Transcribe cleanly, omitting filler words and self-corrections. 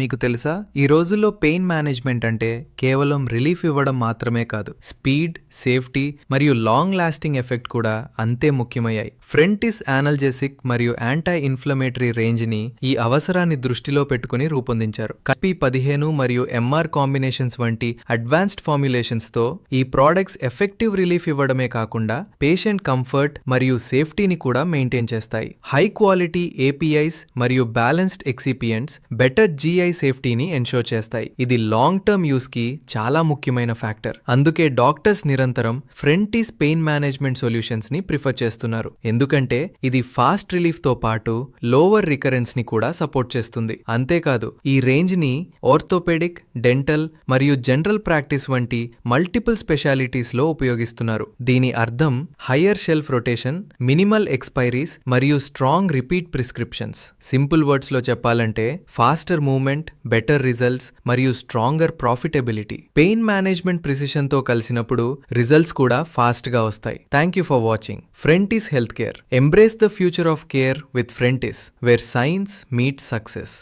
మీకు తెలుసా, ఈ రోజుల్లో పెయిన్ మేనేజ్మెంట్ అంటే కేవలం రిలీఫ్ ఇవ్వడం మాత్రమే కాదు, స్పీడ్, సేఫ్టీ మరియు లాంగ్ లాస్టింగ్ ఎఫెక్ట్ కూడా అంతే ముఖ్యమయ్యాయి. ఫ్రెంటిస్ ఆనల్జెసిక్ మరియు యాంటీ ఇన్ఫ్లమేటరీ రేంజ్ని ఈ అవసరాన్ని దృష్టిలో పెట్టుకుని రూపొందించారు. SP15 మరియు MR కాంబినేషన్స్ వంటి అడ్వాన్స్డ్ ఫార్ములేషన్స్తో ఈ ప్రోడక్ట్స్ ఎఫెక్టివ్ రిలీఫ్ ఇవ్వడమే కాకుండా పేషెంట్ కంఫర్ట్ మరియు సేఫ్టీని కూడా మెయింటైన్ చేస్తాయి. హై క్వాలిటీ APIs మరియు బ్యాలెన్స్డ్ ఎక్సిపియంట్స్ బెటర్ GI సేఫ్టీని ఎన్షోర్ చేస్తాయి. ఇది లాంగ్ టర్మ్ యూస్ కి చాలా ముఖ్యమైన ఫ్యాక్టర్. అందుకే డాక్టర్స్ నిరంతరం ఫ్రెంటిస్ పెయిన్ మేనేజ్మెంట్ సొల్యూషన్స్ ని ప్రిఫర్ చేస్తున్నారు. ఎందుకంటే ఇది ఫాస్ట్ రిలీఫ్ తో పాటు లోవర్ రికరెన్స్ ని కూడా సపోర్ట్ చేస్తుంది. అంతేకాదు, ఈ రేంజ్ ని ఆర్థోపెడిక్, డెంటల్ మరియు జనరల్ ప్రాక్టీస్ వంటి మల్టిపుల్ స్పెషాలిటీస్ లో ఉపయోగిస్తున్నారు. దీని అర్థం higher shelf rotation, minimal expiries మరియు strong repeat prescriptions. Simple words లో చెప్పాలంటే ఫాస్టర్ మూవ్మెంట్, బెటర్ రిజల్ట్స్ మరియు stronger profitability. Pain management precision తో కలిసినప్పుడు రిజల్ట్స్ కూడా ఫాస్ట్ గా వస్తాయి. Thank you for watching Frentis health care. Embrace the future of care with Frentis, where science meets success.